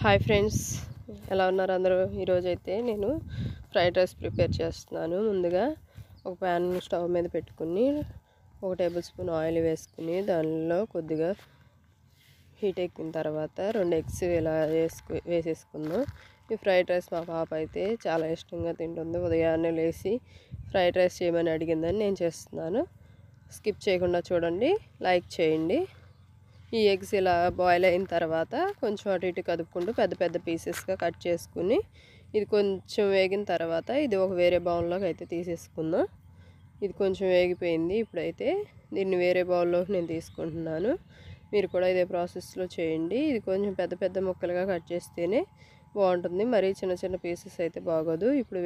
Hi friends, ఎలా ఉన్నారు అందరూ? ఈరోజైతే నేను ఫ్రైడ్ రైస్ ప్రిపేర్ చేస్తున్నాను. ముందుగా ఒక ప్యాన్ స్టవ్ మీద పెట్టుకుని 1 టేబుల్ స్పూన్ ఆయిల్ వేసుకుని దానిలో కొద్దిగా హీట్ ఎక్కిన తర్వాత 2 ఎగ్స్ ఇలా వేసేసుకుందాం. ఈ ఫ్రైడ్ రైస్ మా పాప అయితే చాలా ఇష్టంగా తింటుంది. ఉదయాన్నే లేచి ఫ్రైడ్ రైస్ చేయమని అడిగిందని నేను చేస్తున్నాను. స్కిప్ చేయకుండా చూడండి, లైక్ చేయండి. ఈ ఎగ్స్ ఇలా బాయిల్ అయిన తర్వాత కొంచెం అటు ఇటు కదుపుకుంటూ పెద్ద పెద్ద పీసెస్గా కట్ చేసుకుని ఇది కొంచెం వేగిన తర్వాత ఇది ఒక వేరే బౌల్లోకి అయితే తీసేసుకుందాం. ఇది కొంచెం వేగిపోయింది. ఇప్పుడైతే దీన్ని వేరే బౌల్లోకి నేను తీసుకుంటున్నాను. మీరు కూడా ఇదే ప్రాసెస్లో చేయండి. ఇది కొంచెం పెద్ద పెద్ద ముక్కలుగా కట్ చేస్తేనే బాగుంటుంది, మరీ చిన్న చిన్న పీసెస్ అయితే బాగోదు. ఇప్పుడు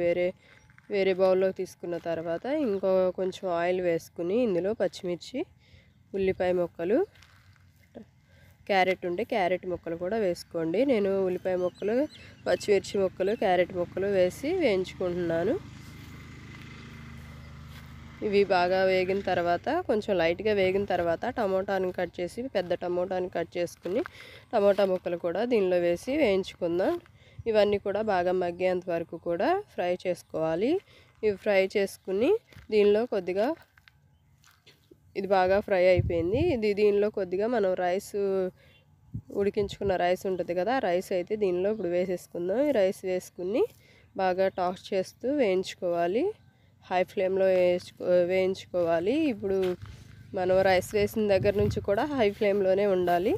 వేరే బౌల్లోకి తీసుకున్న తర్వాత ఇంకో కొంచెం ఆయిల్ వేసుకుని ఇందులో పచ్చిమిర్చి, ఉల్లిపాయ ముక్కలు, క్యారెట్ ఉంటే క్యారెట్ ముక్కలు కూడా వేసుకోండి. నేను ఉల్లిపాయ ముక్కలు, పచ్చిమిర్చి ముక్కలు, క్యారెట్ ముక్కలు వేసి వేయించుకుంటున్నాను. ఇవి బాగా వేగిన తర్వాత కొంచెం లైట్గా వేగిన తర్వాత టమోటాని కట్ చేసి పెద్ద టమోటాని కట్ చేసుకుని టమోటా ముక్కలు కూడా దీనిలో వేసి వేయించుకుందాం. ఇవన్నీ కూడా బాగా మగ్గేంత వరకు కూడా ఫ్రై చేసుకోవాలి. ఇవి ఫ్రై చేసుకుని దీనిలో కొద్దిగా ఇది బాగా ఫ్రై అయిపోయింది. దీనిలో కొద్దిగా మనం ఉడికించుకున్న రైస్ ఉంటుంది కదా, ఆ రైస్ అయితే దీనిలో ఇప్పుడు వేసేసుకుందాం. ఈ రైస్ వేసుకుని బాగా టాస్ చేస్తూ వేయించుకోవాలి. హై ఫ్లేమ్లో వేయించుకోవాలి. ఇప్పుడు మనం రైస్ వేసిన దగ్గర నుంచి కూడా హై ఫ్లేమ్లోనే ఉండాలి.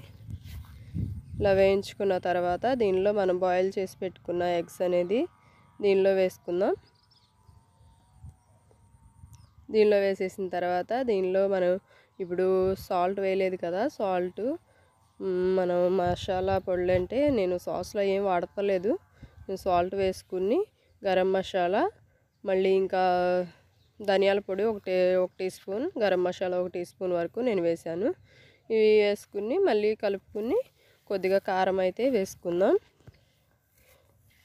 ఇలా వేయించుకున్న తర్వాత దీనిలో మనం బాయిల్ చేసి పెట్టుకున్న ఎగ్స్ అనేది దీనిలో వేసుకుందాం. దీనిలో వేసేసిన తర్వాత దీనిలో మనం ఇప్పుడు సాల్ట్ వేయలేదు కదా, సాల్ట్ మనం మసాలా పొడులు అంటే నేను సాస్లో ఏం వాడతలేదు. నేను సాల్ట్ వేసుకుని గరం మసాలా, మళ్ళీ ఇంకా ధనియాల పొడి ఒక teaspoon, garam masala 1 teaspoon వరకు నేను వేసాను. ఇవి వేసుకుని మళ్ళీ కలుపుకుని కొద్దిగా కారం అయితే వేసుకుందాం.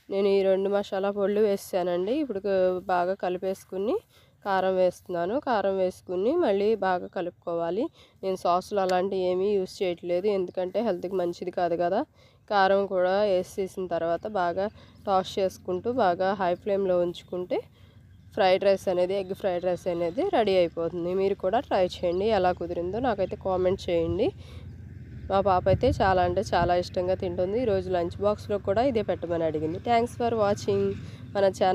నేను ఈ 2 మసాలా పొడులు వేసానండి. ఇప్పుడు బాగా కలిపేసుకుని కారం వేస్తున్నాను. కారం వేసుకుని మళ్ళీ బాగా కలుపుకోవాలి. నేను సాసులు అలాంటివి ఏమీ యూస్ చేయట్లేదు, ఎందుకంటే హెల్త్కి మంచిది కాదు కదా. కారం కూడా వేసేసిన తర్వాత బాగా టాస్ చేసుకుంటూ బాగా హై ఫ్లేమ్లో ఉంచుకుంటే ఎగ్ ఫ్రైడ్ రైస్ అనేది రెడీ అయిపోతుంది. మీరు కూడా ట్రై చేయండి. ఎలా కుదిరిందో నాకైతే కామెంట్ చేయండి. మా పాప అయితే చాలా అంటే చాలా ఇష్టంగా తింటుంది. ఈరోజు లంచ్ బాక్స్లో కూడా ఇదే పెట్టమని అడిగింది. Thanks for watching. మన ఛానల్